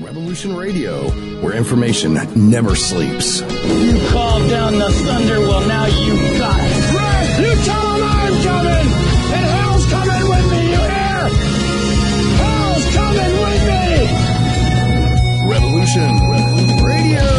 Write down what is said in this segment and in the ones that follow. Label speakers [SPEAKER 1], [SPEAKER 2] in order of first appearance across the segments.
[SPEAKER 1] Revolution Radio, where information never sleeps.
[SPEAKER 2] You called down the thunder, well now you got it.
[SPEAKER 3] Right! You tell them I'm coming! And hell's coming with me, you hear? Hell's coming with me!
[SPEAKER 1] Revolution Radio.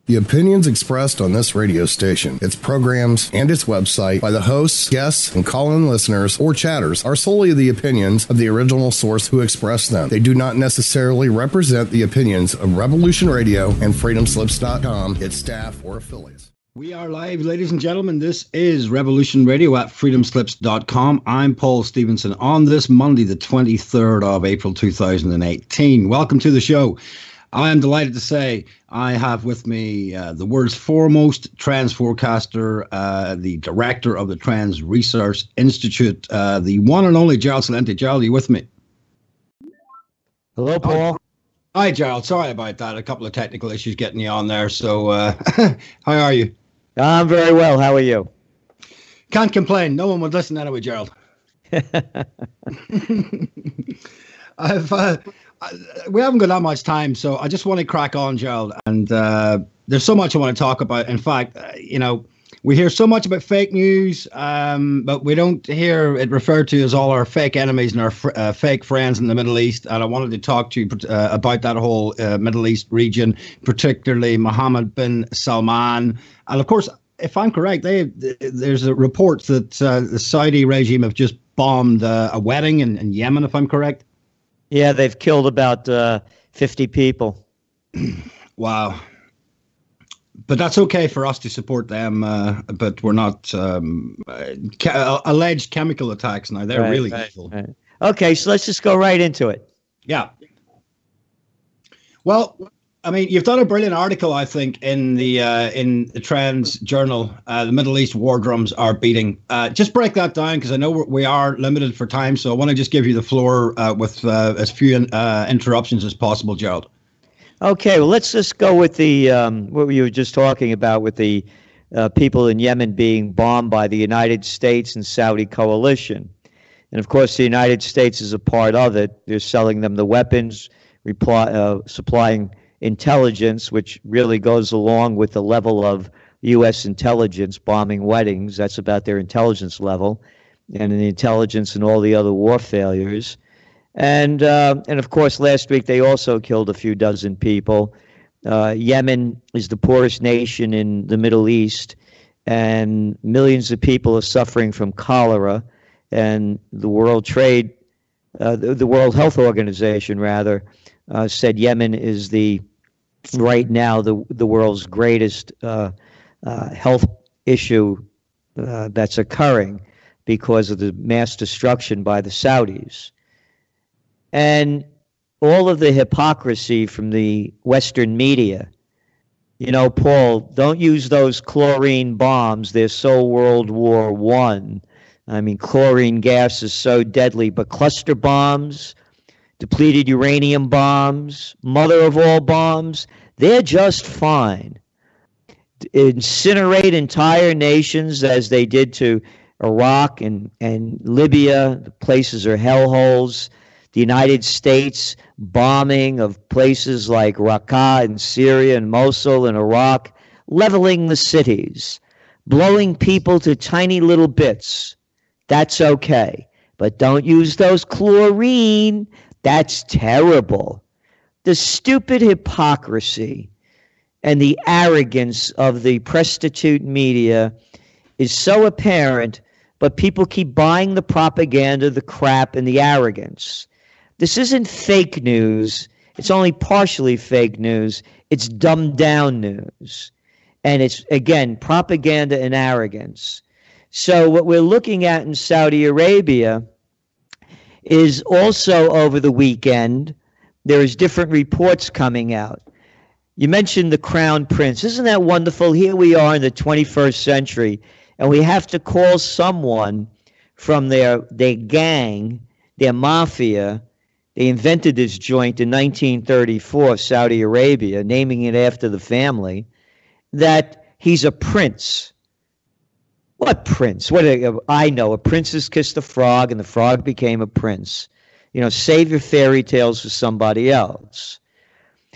[SPEAKER 1] The opinions expressed on this radio station, its programs, and its website by the hosts, guests, and call-in listeners or chatters are solely the opinions of the original source who expressed them. They do not necessarily represent the opinions of Revolution Radio and freedomslips.com, its staff, or affiliates.
[SPEAKER 4] We are live, ladies and gentlemen. This is Revolution Radio at freedomslips.com. I'm Paul Stevenson on this Monday, the 23rd of April, 2018. Welcome to the show. I am delighted to say I have with me the world's foremost trans forecaster, the director of the Trans Research Institute, the one and only GERALD CELENTE. GERALD, are you with me?
[SPEAKER 5] Hello, Paul.
[SPEAKER 4] Hi, GERALD. Sorry about that. A couple of technical issues getting you on there. So how are you?
[SPEAKER 5] I'm very well. How are you?
[SPEAKER 4] Can't complain. No one would listen anyway, GERALD. We haven't got that much time, so I just want to crack on, GERALD. And there's so much I want to talk about. In fact, we hear so much about fake news, but we don't hear it referred to as all our fake enemies and our fake friends in the Middle East. And I wanted to talk to you about that whole Middle East region, particularly Mohammed bin Salman. And of course, if I'm correct, there's a report that the Saudi regime have just bombed a wedding in Yemen, if I'm correct.
[SPEAKER 5] Yeah, they've killed about 50 people.
[SPEAKER 4] Wow. But that's okay for us to support them, but we're not alleged chemical attacks now. They're really evil.
[SPEAKER 5] Right. Okay, so let's just go right into it.
[SPEAKER 4] Yeah. Well, I mean, you've done a brilliant article, I think, in the Trans Journal. The Middle East war drums are beating. Just break that down, because I know we are limited for time. So I want to just give you the floor with as few interruptions as possible, GERALD. Okay,
[SPEAKER 5] well, let's just go with the what you were just talking about with the people in Yemen being bombed by the United States and Saudi coalition. And of course, the United States is a part of it. They're selling them the weapons, supplying intelligence, which really goes along with the level of U.S. intelligence bombing weddings. That's about their intelligence level, and the intelligence and all the other war failures. And of course, last week they also killed a few dozen people. Yemen is the poorest nation in the Middle East, and millions of people are suffering from cholera. And the World Health Organization, rather, said Yemen is right now the world's greatest health issue that's occurring because of the mass destruction by the Saudis. And all of the hypocrisy from the Western media. You know, Paul, don't use those chlorine bombs. They're so World War I. I mean, chlorine gas is so deadly, but cluster bombs, depleted uranium bombs, mother of all bombs, they're just fine. Incinerate entire nations as they did to Iraq and Libya. The places are hellholes. The United States bombing of places like Raqqa in Syria and Mosul in Iraq, leveling the cities, blowing people to tiny little bits. That's okay. But don't use those chlorine. That's terrible. The stupid hypocrisy and the arrogance of the prostitute media is so apparent, but people keep buying the propaganda, the crap, and the arrogance. This isn't fake news. It's only partially fake news. It's dumbed down news. And it's, again, propaganda and arrogance. So what we're looking at in Saudi Arabia is also over the weekend, there's different reports coming out. You mentioned the Crown Prince. Isn't that wonderful? Here we are in the 21st century, and we have to call someone from their gang, their mafia. They invented this joint in 1934, Saudi Arabia, naming it after the family, that he's a prince. What prince? I know a princess kissed a frog and the frog became a prince. Save your fairy tales for somebody else.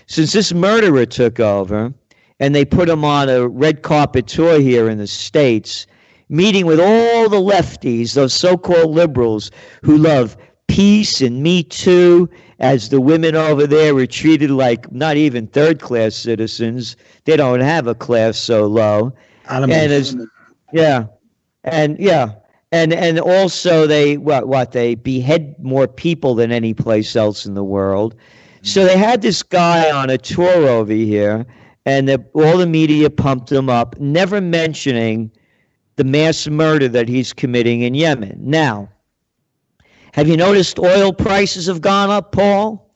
[SPEAKER 5] Since this murderer took over and they put him on a red carpet tour here in the States, meeting with all the lefties, those so-called liberals who love peace and Me Too, as the women over there were treated like not even third-class citizens. They don't have a class so low.
[SPEAKER 4] Animals.
[SPEAKER 5] And also they behead more people than any place else in the world. So they had this guy on a tour over here, and all the media pumped him up, never mentioning the mass murder that he's committing in Yemen. Now, have you noticed oil prices have gone up, Paul?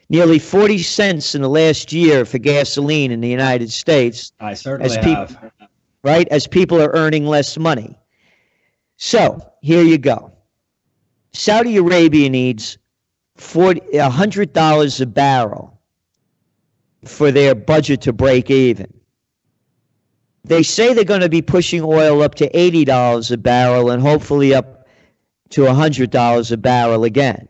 [SPEAKER 5] Nearly 40 cents in the last year for gasoline in the United States.
[SPEAKER 4] I certainly have.
[SPEAKER 5] Right? As people are earning less money. So, here you go. Saudi Arabia needs $100 a barrel for their budget to break even. They say they're going to be pushing oil up to $80 a barrel and hopefully up to $100 a barrel again.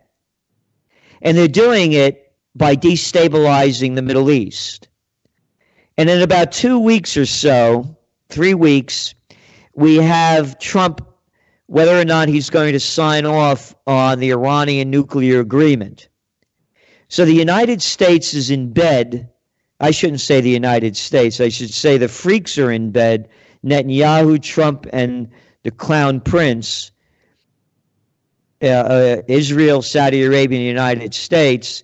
[SPEAKER 5] And they're doing it by destabilizing the Middle East. And in about 2 weeks or so, 3 weeks, we have Trump, whether or not he's going to sign off on the Iranian nuclear agreement. So the United States is in bed. I shouldn't say the United States. I should say the freaks are in bed. Netanyahu, Trump, and the clown prince, Israel, Saudi Arabia, and the United States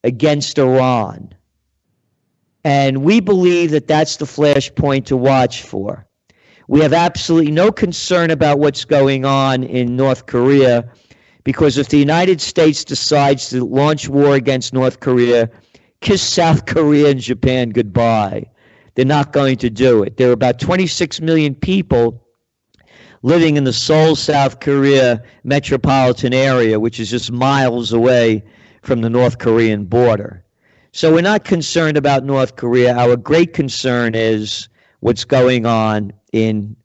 [SPEAKER 5] against Iran. And we believe that that's the flashpoint to watch for. We have absolutely no concern about what's going on in North Korea, because if the United States decides to launch war against North Korea, kiss South Korea and Japan goodbye. They're not going to do it. There are about 26 million people living in the Seoul, South Korea metropolitan area, which is just miles away from the North Korean border. So we're not concerned about North Korea. Our great concern is what's going on in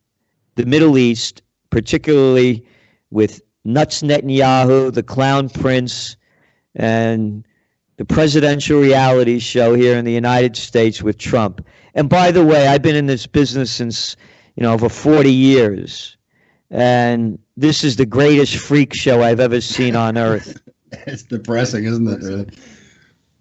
[SPEAKER 5] the Middle East, particularly with Nuts Netanyahu, the clown prince, and the presidential reality show here in the United States with Trump. And by the way, I've been in this business since, over 40 years. And this is the greatest freak show I've ever seen on earth.
[SPEAKER 4] It's depressing, isn't it? Really?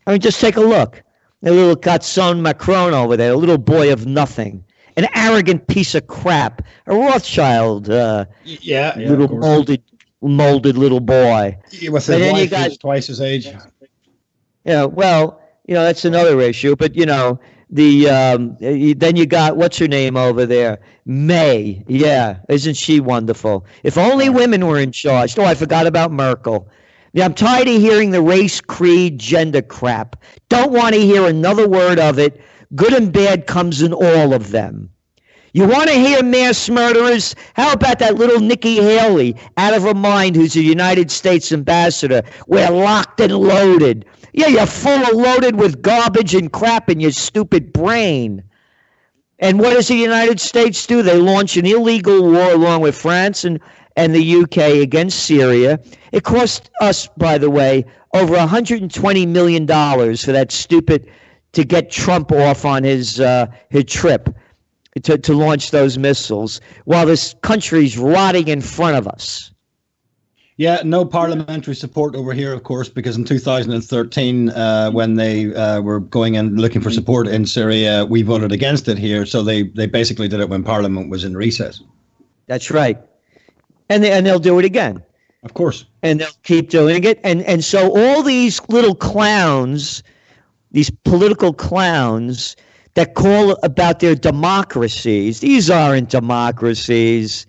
[SPEAKER 5] I mean, just take a look. A little Gatson Macron over there, a little boy of nothing. An arrogant piece of crap. A Rothschild. Little molded little boy.
[SPEAKER 4] With his wife who's twice his age.
[SPEAKER 5] Yeah, well, that's another issue. But, then you got, what's her name over there? May. Yeah, isn't she wonderful? If only women were in charge. Oh, I forgot about Merkel. Yeah, I'm tired of hearing the race, creed, gender crap. Don't want to hear another word of it. Good and bad comes in all of them. You want to hear mass murderers? How about that little Nikki Haley, out of her mind, who's a United States ambassador? We're locked and loaded. Yeah, you're full of loaded with garbage and crap in your stupid brain. And what does the United States do? They launch an illegal war along with France and the UK against Syria. It cost us, by the way, over $120 million for that stupid, to get Trump off on his trip to launch those missiles, while this country's rotting in front of us.
[SPEAKER 4] Yeah, no parliamentary support over here, of course, because in 2013, when they were going and looking for support in Syria, we voted against it here. So they basically did it when Parliament was in recess.
[SPEAKER 5] That's right. And they'll do it again.
[SPEAKER 4] Of course.
[SPEAKER 5] And they'll keep doing it. And so all these little clowns, these political clowns that call about their democracies, these aren't democracies.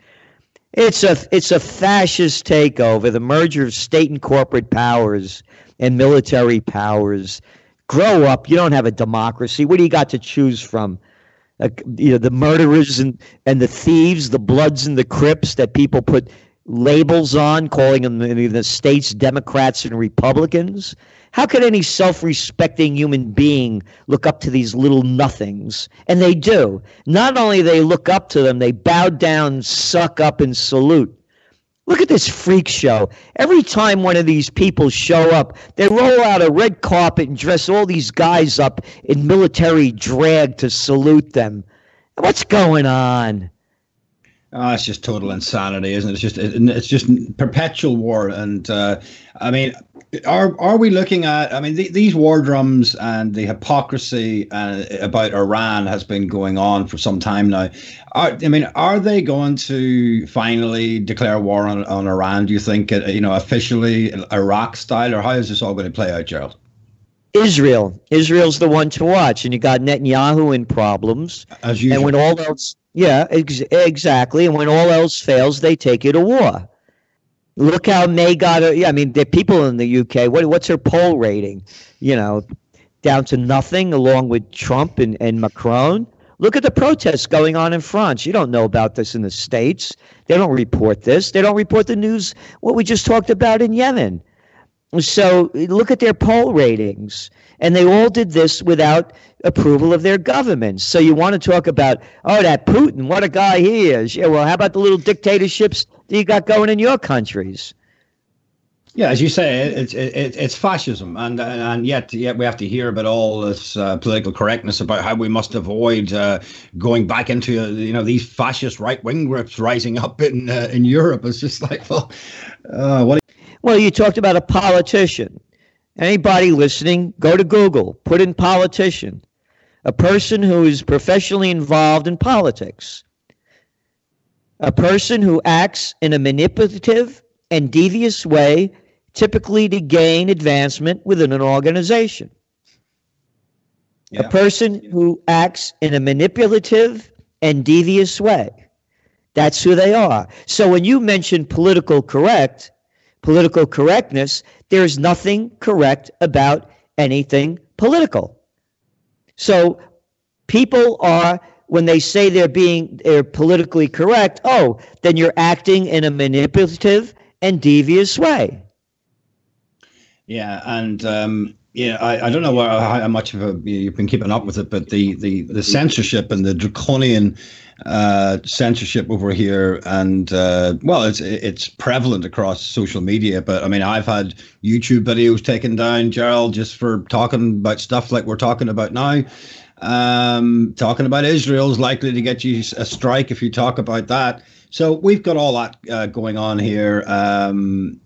[SPEAKER 5] It's a fascist takeover, the merger of state and corporate powers and military powers. Grow up. You don't have a democracy. What do you got to choose from? The murderers and the thieves, the Bloods and the Crips that people put labels on, calling them the states Democrats and Republicans. How could any self-respecting human being look up to these little nothings? And they do. Not only they look up to them, they bow down, suck up, and salute. Look at this freak show. Every time one of these people show up, they roll out a red carpet and dress all these guys up in military drag to salute them. What's going on?
[SPEAKER 4] Oh, it's just total insanity, isn't it? It's just perpetual war. And I mean, are we looking at? I mean, these war drums and the hypocrisy about Iran has been going on for some time now. Are they going to finally declare war on Iran? Do you think, officially Iraq style, or how is this all going to play out, Gerald? Israel's the one to watch, and you got Netanyahu in problems. As usual. And when all else, exactly. And when all else fails, they take you to war. Look how May got I mean, the people in the UK, what's her poll rating? Down to nothing, along with Trump and Macron. Look at the protests going on in France. You don't know about this in the States. They don't report this. They don't report the news, what we just talked about in Yemen. So look at their poll ratings. And they all did this without approval of their governments. So you want to talk about, that Putin, what a guy he is. Yeah, well, how about the little dictatorships that you got going in your countries? Yeah, as you say, it's fascism, and yet we have to hear about all this political correctness about how we must avoid going back into these fascist right-wing groups rising up in Europe. It's just like, what?
[SPEAKER 5] Well, you talked about a politician. Anybody listening, go to Google, put in politician, a person who is professionally involved in politics, a person who acts in a manipulative and devious way, typically to gain advancement within an organization. Yeah. A person who acts in a manipulative and devious way. That's who they are. So when you mention political correctness, there's nothing correct about anything political. So people are, when they say they're politically correct, then you're acting in a manipulative and devious way.
[SPEAKER 4] Yeah, and I don't know how much of you've been keeping up with it, but the censorship and the draconian censorship over here, and it's prevalent across social media. But I mean, I've had YouTube videos taken down, Gerald, just for talking about stuff like we're talking about now. Talking about Israel is likely to get you a strike if you talk about that. So we've got all that going on here,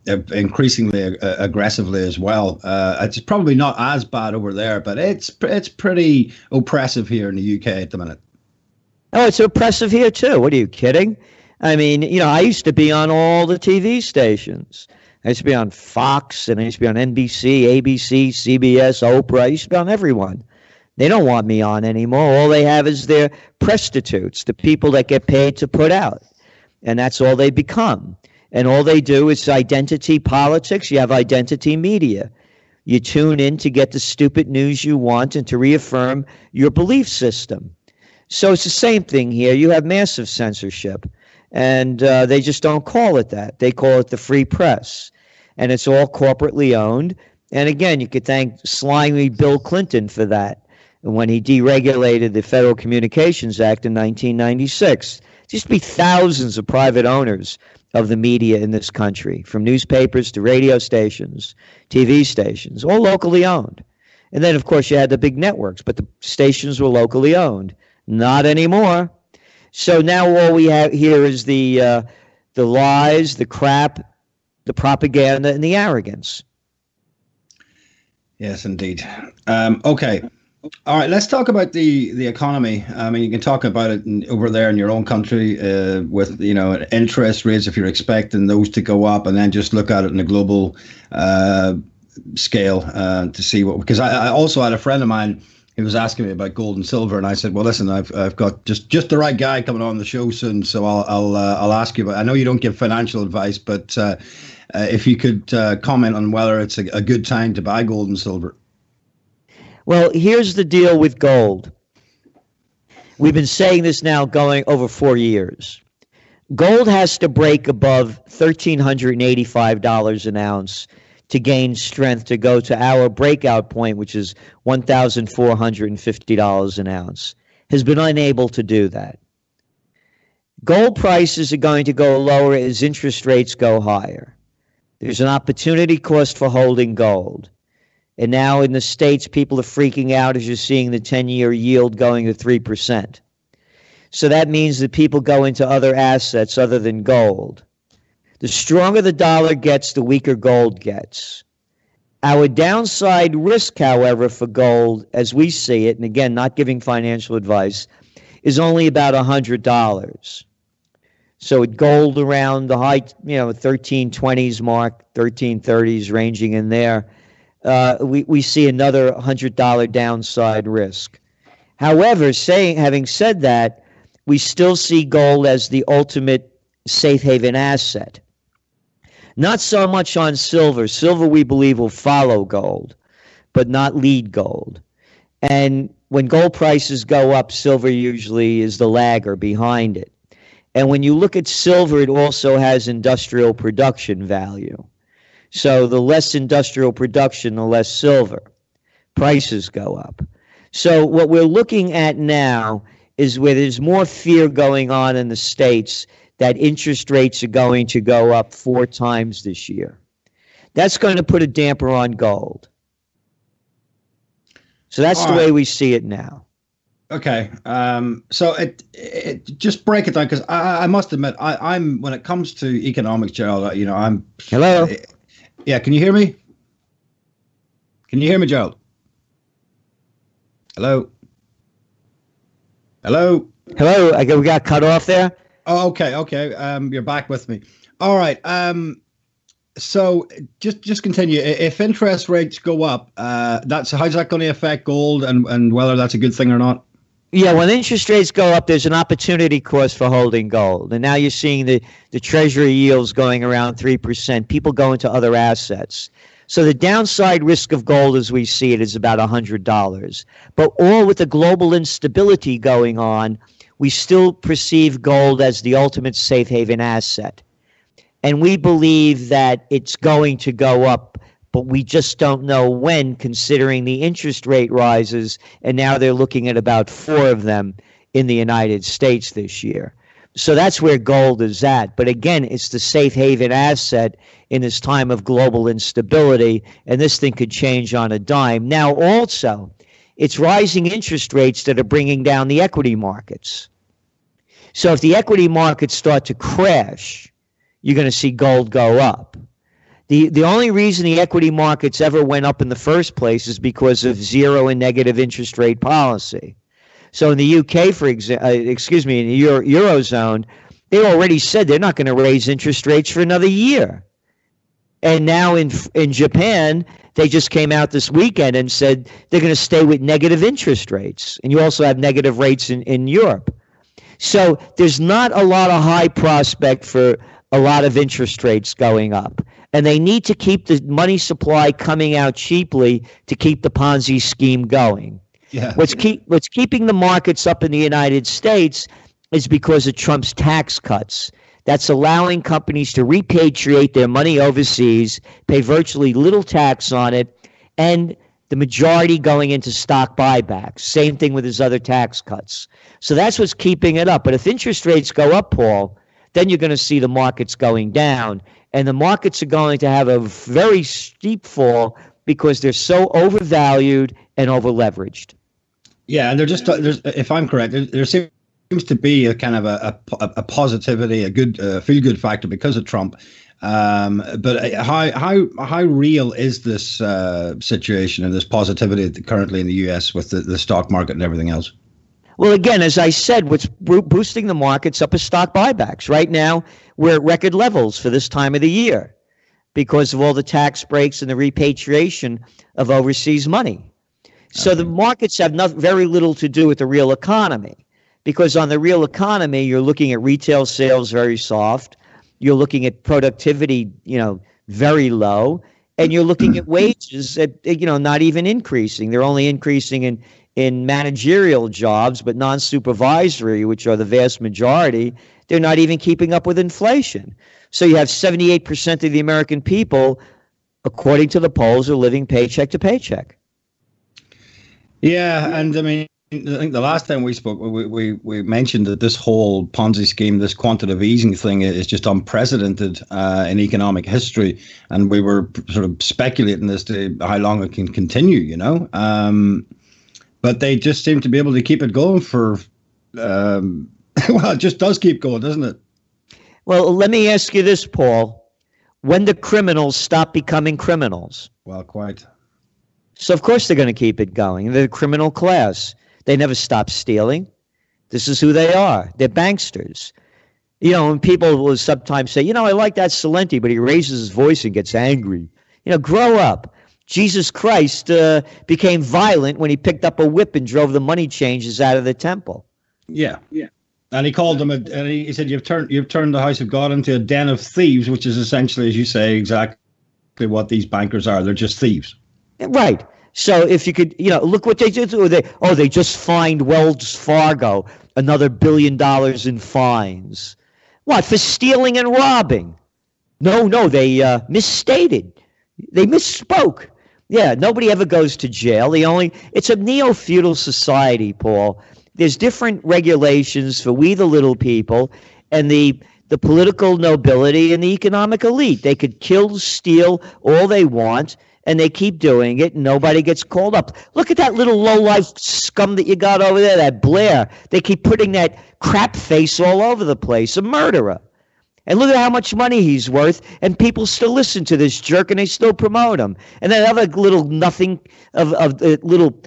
[SPEAKER 4] increasingly aggressively as well. It's probably not as bad over there, but it's pretty oppressive here in the UK at the minute.
[SPEAKER 5] Oh, it's oppressive here too. What are you kidding? I mean, I used to be on all the TV stations. I used to be on Fox, and I used to be on NBC, ABC, CBS, Oprah. I used to be on everyone. They don't want me on anymore. All they have is their prostitutes, the people that get paid to put out. And that's all they become. And all they do is identity politics. You have identity media. You tune in to get the stupid news you want and to reaffirm your belief system. So it's the same thing here. You have massive censorship. And they just don't call it that. They call it the free press. And it's all corporately owned. And again, you could thank slimy Bill Clinton for that when he deregulated the Federal Communications Act in 1996. There used to be thousands of private owners of the media in this country, from newspapers to radio stations, TV stations, all locally owned. And then, of course, you had the big networks, but the stations were locally owned. Not anymore. So now all we have here is the lies, the crap, the propaganda, and the arrogance.
[SPEAKER 4] Yes, indeed. Okay. All right, let's talk about the economy. I mean, you can talk about it over there in your own country with, interest rates, if you're expecting those to go up, and then just look at it in a global scale to see what, because I also had a friend of mine who was asking me about gold and silver, and I said, well, listen, I've got just the right guy coming on the show soon, so I'll ask you about. I know you don't give financial advice, but if you could comment on whether it's a good time to buy gold and silver.
[SPEAKER 5] Well, here's the deal with gold. We've been saying this now going over 4 years. Gold has to break above $1,385 an ounce to gain strength to go to our breakout point, which is $1,450 an ounce. Has been unable to do that. Gold prices are going to go lower as interest rates go higher. There's an opportunity cost for holding gold. And now in the States, people are freaking out as you're seeing the 10-year yield going to 3%. So that means that people go into other assets other than gold. The stronger the dollar gets, the weaker gold gets. Our downside risk, however, for gold, as we see it, and again, not giving financial advice, is only about $100. So at gold around the high, 1320s mark, 1330s, ranging in there, we see another $100 downside risk. However, having said that, we still see gold as the ultimate safe haven asset. Not so much on silver. Silver, we believe, will follow gold, but not lead gold. And when gold prices go up, silver usually is the lagger behind it. And when you look at silver, it also has industrial production value. So the less industrial production, the less silver. Prices go up. So what we're looking at now is where there's more fear going on in the States that interest rates are going to go up 4 times this year. That's going to put a damper on gold. So that's the way we see it now.
[SPEAKER 4] Okay. So it just break it down, because I must admit, I'm when it comes to economics, Gerald, I'm.
[SPEAKER 5] Hello.
[SPEAKER 4] Yeah. Can you hear me? Can you hear me, Gerald? Hello. Hello.
[SPEAKER 5] Hello. We got cut off there.
[SPEAKER 4] Oh, okay. You're back with me. All right. So just continue. If interest rates go up, how's that going to affect gold, and whether that's a good thing or not?
[SPEAKER 5] Yeah, when interest rates go up, there's an opportunity cost for holding gold. And now you're seeing the treasury yields going around 3%. People go into other assets. So the downside risk of gold as we see it is about $100. But all with the global instability going on, we still perceive gold as the ultimate safe haven asset. And we believe that it's going to go up, but we just don't know when, considering the interest rate rises, and now they're looking at about 4 of them in the United States this year. So that's where gold is at. But again, it's the safe haven asset in this time of global instability, and this thing could change on a dime. Now also, it's rising interest rates that are bringing down the equity markets. So if the equity markets start to crash, you're going to see gold go up. The only reason the equity markets ever went up in the first place is because of zero and negative interest rate policy. So in the UK, in the Eurozone, they already said they're not going to raise interest rates for another year. And now in Japan, they just came out this weekend and said they're going to stay with negative interest rates. And you also have negative rates in Europe. So there's not a lot of high prospect for a lot of interest rates going up. And they need to keep the money supply coming out cheaply to keep the Ponzi scheme going.
[SPEAKER 4] Yeah.
[SPEAKER 5] What's keeping the markets up in the United States is because of Trump's tax cuts. That's allowing companies to repatriate their money overseas, pay virtually little tax on it, and the majority going into stock buybacks. Same thing with his other tax cuts. So that's what's keeping it up. But if interest rates go up, Paul, then you're going to see the markets going down. And the markets are going to have a very steep fall because they're so overvalued and overleveraged.
[SPEAKER 4] Yeah, and there's if I'm correct, there seems to be a kind of a positivity, a good feel-good factor because of Trump. But how real is this situation and this positivity currently in the U.S. with the stock market and everything else?
[SPEAKER 5] Well, again, as I said, what's boosting the markets up is stock buybacks. Right now, we're at record levels for this time of the year because of all the tax breaks and the repatriation of overseas money. So the markets have very little to do with the real economy, because on the real economy, you're looking at retail sales very soft. You're looking at productivity, very low, and you're looking at wages that, not even increasing. They're only increasing in managerial jobs, but non-supervisory, which are the vast majority, They're not even keeping up with inflation. So you have 78% of the American people, according to the polls, are living paycheck to paycheck.
[SPEAKER 4] Yeah, and I mean, I think the last time we spoke, we mentioned that this whole Ponzi scheme, this quantitative easing thing, is just unprecedented in economic history, and we were sort of speculating as to how long it can continue, you know. But they just seem to be able to keep it going for, well, it just does keep going, doesn't it?
[SPEAKER 5] Well, let me ask you this, Paul. When do criminals stop becoming criminals?
[SPEAKER 4] Well, quite.
[SPEAKER 5] So, of course, they're going to keep it going. They're the criminal class. They never stop stealing. This is who they are. They're banksters. You know, and people will sometimes say, you know, I like that Celente, but he raises his voice and gets angry. You know, grow up. Jesus Christ became violent when he picked up a whip and drove the money changers out of the temple.
[SPEAKER 4] Yeah, yeah. And he called them, and he said, you've turned the house of God into a den of thieves, which is essentially, as you say, exactly what these bankers are. They're just thieves.
[SPEAKER 5] Right. So if you could, you know, look what they did. They just fined Wells Fargo another $1 billion in fines. What, for stealing and robbing? No, they misstated. They misspoke. Yeah, nobody ever goes to jail. It's a neo-feudal society, Paul. There's different regulations for we the little people and the political nobility and the economic elite. They could kill, steal all they want, and they keep doing it, and nobody gets called up. Look at that little low-life scum that you got over there, that Blair. They keep putting that crap face all over the place, a murderer. And look at how much money he's worth, and people still listen to this jerk, and they still promote him. And that other little nothing of the little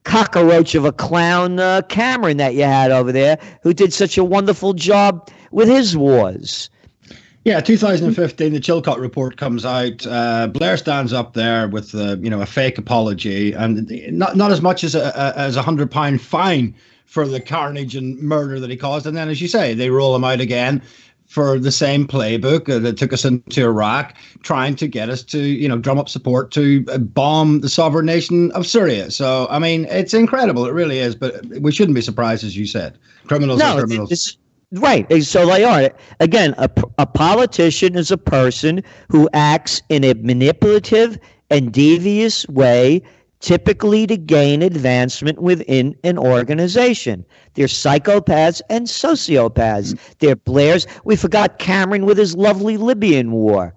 [SPEAKER 5] cockroach of a clown, Cameron, that you had over there, who did such a wonderful job with his wars.
[SPEAKER 4] Yeah, 2015, the Chilcot report comes out. Blair stands up there with a fake apology, and not as much as a £100 fine for the carnage and murder that he caused. And then, as you say, they roll him out again for the same playbook that took us into Iraq, trying to get us to, drum up support to bomb the sovereign nation of Syria. So, I mean, it's incredible. It really is. But we shouldn't be surprised, as you said. Criminals are criminals.
[SPEAKER 5] Right. So they are. Again, a politician is a person who acts in a manipulative and devious way, typically to gain advancement within an organization. They're psychopaths and sociopaths. They're Blairs. We forgot Cameron with his lovely Libyan war.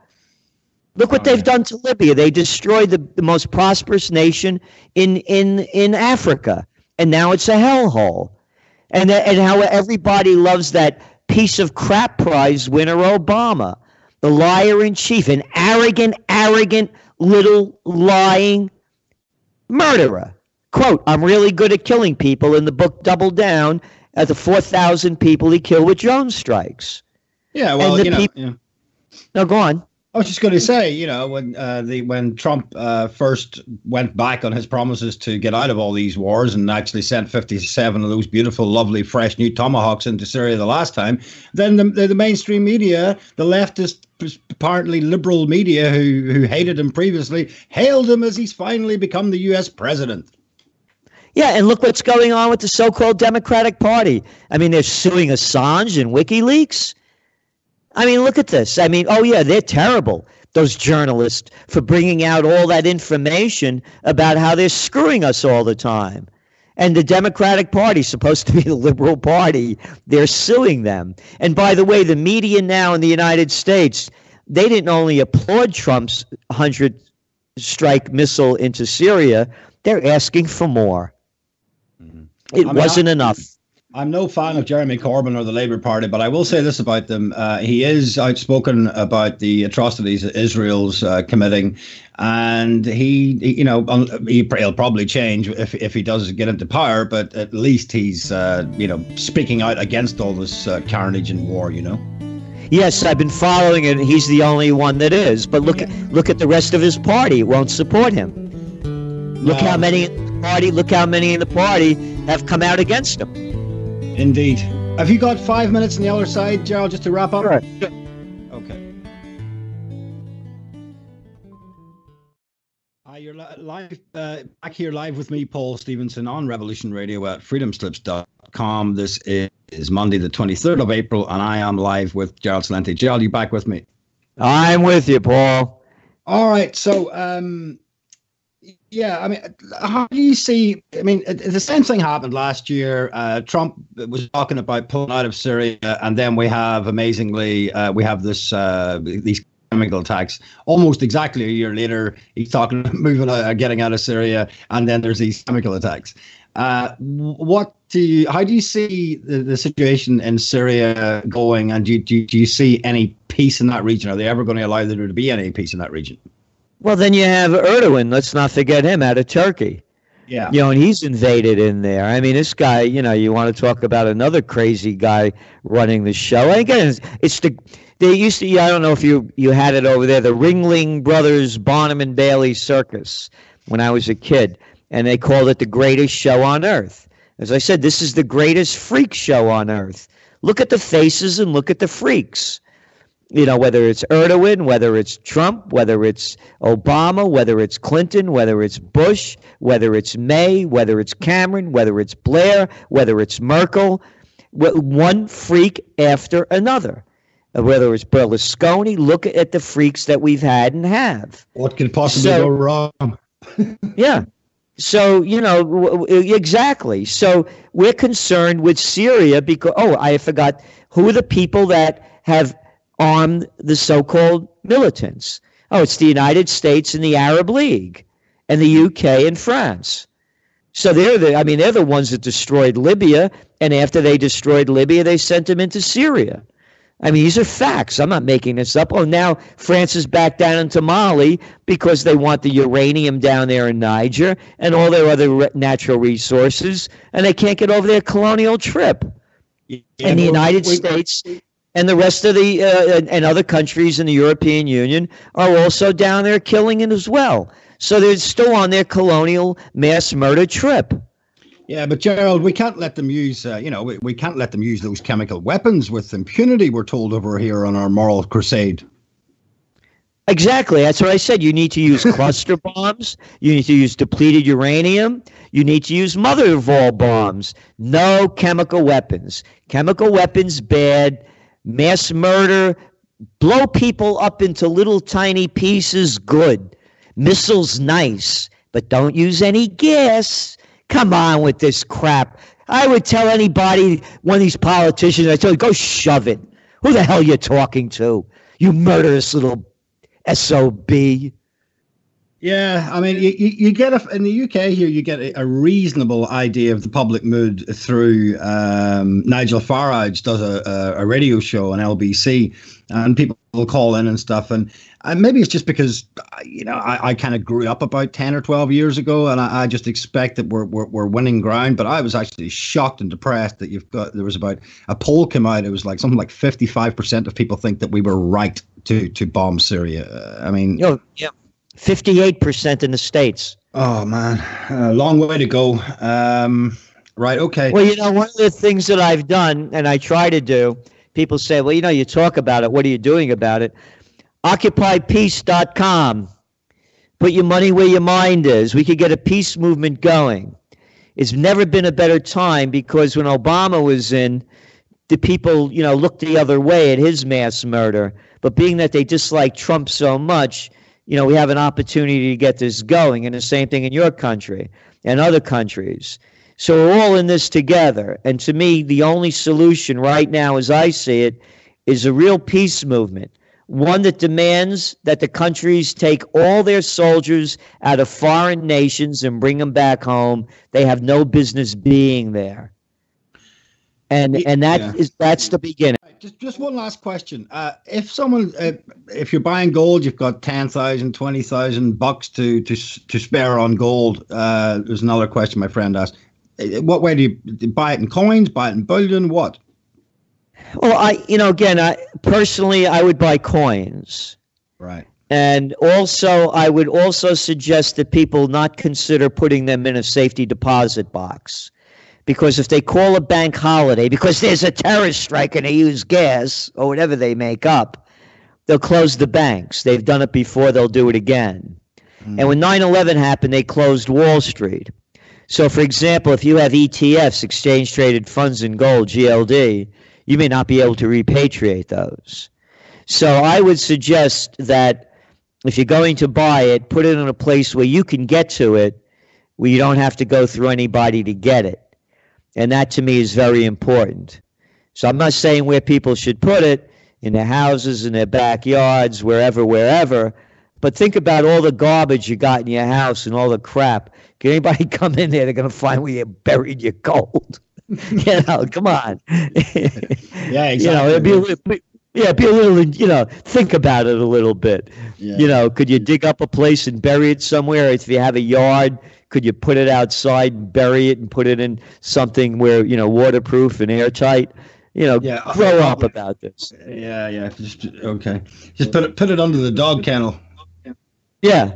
[SPEAKER 5] Look what they've done to Libya. They destroyed the most prosperous nation in Africa, and now it's a hellhole. And how everybody loves that piece of crap prize winner, Obama, the liar in chief, an arrogant little lying murderer. Quote, I'm really good at killing people in the book Double Down at the 4,000 people he killed with drone strikes.
[SPEAKER 4] Yeah, well,
[SPEAKER 5] No, go on.
[SPEAKER 4] I was just going to say, when Trump first went back on his promises to get out of all these wars and actually sent 57 of those beautiful, lovely, fresh new Tomahawks into Syria the last time, then the mainstream media, the leftist, apparently liberal media who hated him previously, hailed him as he's finally become the U.S. president.
[SPEAKER 5] Yeah, and look what's going on with the so-called Democratic Party. I mean, they're suing Assange and WikiLeaks. I mean, look at this. I mean, oh, yeah, they're terrible, those journalists, for bringing out all that information about how they're screwing us all the time. And the Democratic Party, supposed to be the liberal party, they're suing them. And by the way, the media now in the United States, they didn't only applaud Trump's 100-strike missile into Syria, they're asking for more. It wasn't enough.
[SPEAKER 4] I'm no fan of Jeremy Corbyn or the Labour Party, but I will say this about them. He is outspoken about the atrocities that Israel's committing, and he'll probably change if he does get into power, but at least he's, speaking out against all this carnage and war,
[SPEAKER 5] Yes, I've been following it. He's the only one that is. But look at the rest of his party. It won't support him. Look how many in the party have come out him.
[SPEAKER 4] Indeed. Have you got 5 minutes on the other side, Gerald, just to wrap up?
[SPEAKER 5] Sure.
[SPEAKER 4] Okay. You're live, back here live with me, Paul Stevenson, on Revolution Radio at freedomslips.com. This is is Monday, the 23rd of April, and I am live with Gerald Celente. Gerald, you back with me?
[SPEAKER 5] I'm with you, Paul.
[SPEAKER 4] All right. So, yeah, I mean, how do you see? I mean, the same thing happened last year. Trump was talking about pulling out of Syria, and then we have, amazingly, we have these chemical attacks. Almost exactly a year later, he's talking about moving out, getting out of Syria, and then there's these chemical attacks. How do you see the situation in Syria going, and do you see any peace in that region? Are they ever going to allow there to be any peace in that region?
[SPEAKER 5] Well, then you have Erdogan. Let's not forget him, out of Turkey.
[SPEAKER 4] Yeah.
[SPEAKER 5] And he's invaded in there. I mean, this guy, you want to talk about another crazy guy running the show. And again, they used to, I don't know if you had it over there, the Ringling Brothers Barnum and Bailey Circus when I was a kid. And they called it the greatest show on earth. As I said, this is the greatest freak show on earth. Look at the faces and look at the freaks. Whether it's Erdogan, whether it's Trump, whether it's Obama, whether it's Clinton, whether it's Bush, whether it's May, whether it's Cameron, whether it's Blair, whether it's Merkel, one freak after another. Whether it's Berlusconi, look at the freaks that we've had and have.
[SPEAKER 4] What could possibly go wrong?
[SPEAKER 5] Yeah. So, exactly. So we're concerned with Syria because, I forgot, who are the people that have armed the so-called militants? It's the United States and the Arab League and the UK and France. So they're the ones that destroyed Libya, and after they destroyed Libya, they sent them into Syria. I mean, these are facts. I'm not making this up. Now France is back down into Mali because they want the uranium down there in Niger and all their other natural resources, and they can't get over their colonial trip. And the United States and the rest of the and other countries in the European Union are also down there killing it as well. So they're still on their colonial mass murder trip.
[SPEAKER 4] Yeah, but Gerald, we can't let them use, we can't let them use those chemical weapons with impunity, we're told over here on our moral crusade.
[SPEAKER 5] Exactly. That's what I said. You need to use cluster bombs. You need to use depleted uranium. You need to use mother of all bombs. No chemical weapons. Chemical weapons, bad. Mass murder, blow people up into little tiny pieces, good. Missiles, nice. But don't use any gas. Come on with this crap. I would tell anybody, one of these politicians, I tell you, go shove it. Who the hell you talking to? You murderous little SOB.
[SPEAKER 4] Yeah, I mean, you get in the UK here, you get a reasonable idea of the public mood through Nigel Farage does a radio show on LBC, and people will call in and stuff, and maybe it's just because I kind of grew up about 10 or 12 years ago, and I just expect that we're winning ground. But I was actually shocked and depressed that there was about a poll came out. It was like something like 55% of people think that we were right to bomb Syria. I mean,
[SPEAKER 5] yeah. 58% in the States.
[SPEAKER 4] Oh, man. A long way to go. Right. Okay.
[SPEAKER 5] Well, one of the things that I've done, and I try to do, people say, well, you talk about it. What are you doing about it? OccupyPeace.com. Put your money where your mind is. We could get a peace movement going. It's never been a better time because when Obama was in, the people, looked the other way at his mass murder. But being that they dislike Trump so much, we have an opportunity to get this going, and the same thing in your country and other countries. So we're all in this together. And to me, the only solution right now, as I see it, is a real peace movement, one that demands that the countries take all their soldiers out of foreign nations and bring them back home. They have no business being there. And that's the beginning.
[SPEAKER 4] Just one last question. If you're buying gold, you've got $10,000, $20,000 to spare on gold. There's another question my friend asked. What way do you buy it in coins? Buy it in bullion? What?
[SPEAKER 5] Well, personally, I would buy coins.
[SPEAKER 4] Right.
[SPEAKER 5] And also, I would also suggest that people not consider putting them in a safety deposit box. Because if they call a bank holiday because there's a terrorist strike and they use gas or whatever they make up, they'll close the banks. They've done it before. They'll do it again. And when 9/11 happened, they closed Wall Street. So, for example, if you have ETFs, exchange traded funds in gold, GLD, you may not be able to repatriate those. So I would suggest that if you're going to buy it, put it in a place where you can get to it, where you don't have to go through anybody to get it. And that to me is very important. So I'm not saying where people should put it, in their houses, in their backyards, wherever. But think about all the garbage you got in your house and all the crap. Can anybody come in there? They're going to find where you buried your gold. Come on.
[SPEAKER 4] Yeah, exactly.
[SPEAKER 5] It'd be a little, think about it a little bit. Yeah. Could you dig up a place and bury it somewhere? If you have a yard, could you put it outside and bury it and put it in something where, waterproof and airtight? Grow up about this.
[SPEAKER 4] Yeah. Just put it under the dog kennel.
[SPEAKER 5] Yeah.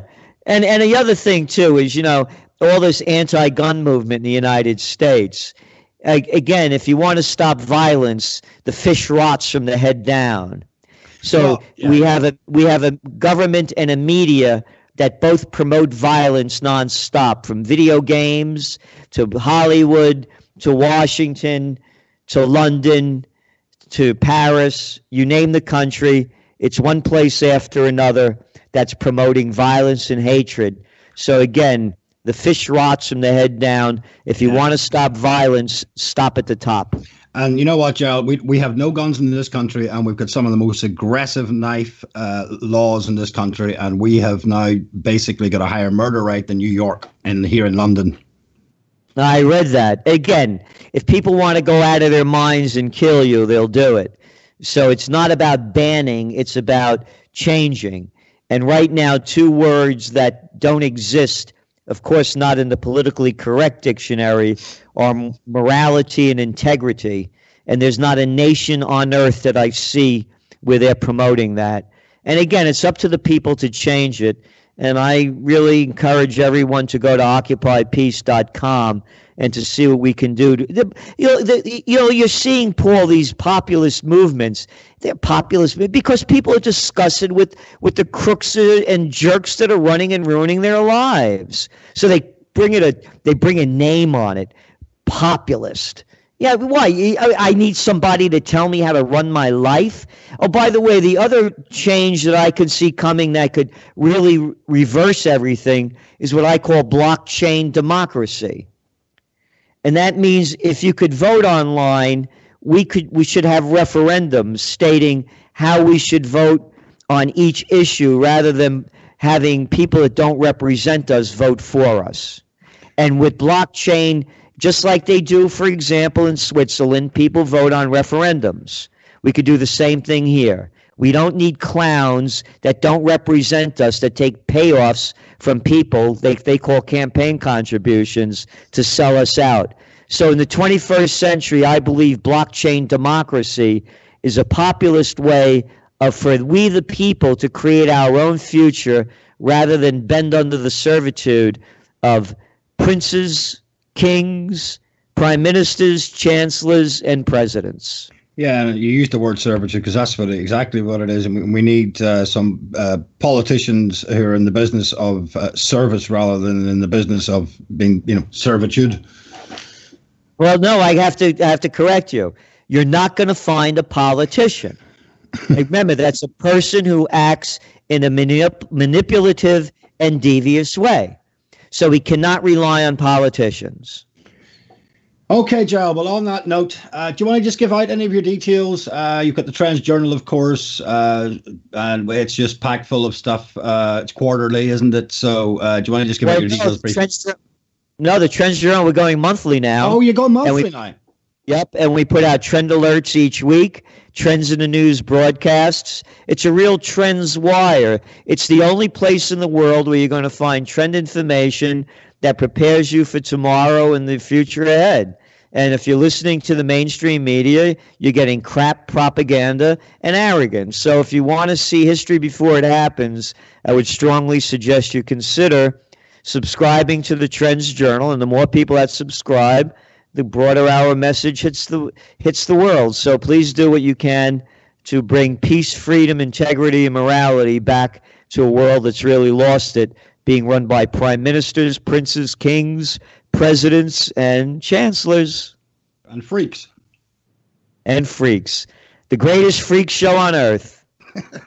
[SPEAKER 5] And the other thing, too, is, all this anti-gun movement in the United States. Again, if you want to stop violence, the fish rots from the head down. So we have a government and a media that both promote violence nonstop, from video games to Hollywood to Washington to London to Paris. You name the country, it's one place after another that's promoting violence and hatred. So again, the fish rots from the head down. If you want to stop violence, stop at the top.
[SPEAKER 4] And you know what, Gerald? We have no guns in this country, and we've got some of the most aggressive knife laws in this country, and we have now basically got a higher murder rate than New York and here in London.
[SPEAKER 5] I read that. Again, if people want to go out of their minds and kill you, they'll do it. So it's not about banning, it's about changing. And right now, two words that don't exist, of course not in the politically correct dictionary, are morality and integrity. And there's not a nation on earth that I see where they're promoting that. And again, it's up to the people to change it. And I really encourage everyone to go to OccupyPeace.com and to see what we can do. You're seeing, Paul, these populist movements. They're populist because people are disgusted with the crooks and jerks that are running and ruining their lives. So they bring a name on it, populist. Yeah, why? I need somebody to tell me how to run my life. Oh, by the way, the other change that I could see coming that could really reverse everything is what I call blockchain democracy. And that means if you could vote online, we should have referendums stating how we should vote on each issue rather than having people that don't represent us vote for us. And with blockchain, just like they do, for example, in Switzerland, people vote on referendums. We could do the same thing here. We don't need clowns that don't represent us, that take payoffs from people they call campaign contributions to sell us out. So in the 21st century, I believe blockchain democracy is a populist way for we the people to create our own future rather than bend under the servitude of princes, kings, prime ministers, chancellors, and presidents.
[SPEAKER 4] Yeah, you used the word servitude because that's exactly what it is. And we need some politicians who are in the business of service rather than in the business of being, servitude.
[SPEAKER 5] Well, no, I have to correct you. You're not going to find a politician. Remember, that's a person who acts in a manipulative and devious way. So we cannot rely on politicians.
[SPEAKER 4] Okay, Gerald. Well, on that note, do you want to just give out any of your details? You've got the Trends Journal, of course, and it's just packed full of stuff. It's quarterly, isn't it? So do you want to just give out your details briefly?
[SPEAKER 5] The Trends Journal, we're going monthly now.
[SPEAKER 4] Oh, you're going monthly now?
[SPEAKER 5] Yep, and we put out trend alerts each week, trends in the news broadcasts. It's a real trends wire. It's the only place in the world where you're going to find trend information that prepares you for tomorrow and the future ahead. And if you're listening to the mainstream media, you're getting crap propaganda and arrogance. So if you want to see history before it happens, I would strongly suggest you consider subscribing to the Trends Journal. And the more people that subscribe, the broader our message hits the world. So please do what you can to bring peace, freedom, integrity, and morality back to a world that's really lost it, being run by prime ministers, princes, kings, presidents and chancellors.
[SPEAKER 4] And freaks.
[SPEAKER 5] And freaks. The greatest freak show on earth.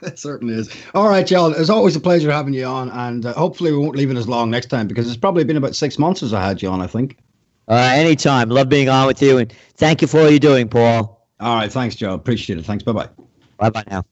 [SPEAKER 4] It certainly is. All right, Gerald. It's always a pleasure having you on, and hopefully we won't leave it as long next time, because it's probably been about 6 months since I had you on, I think.
[SPEAKER 5] Anytime. Love being on with you, and thank you for all you're doing, Paul.
[SPEAKER 4] All right. Thanks, Gerald. Appreciate it. Thanks. Bye-bye.
[SPEAKER 5] Bye-bye now.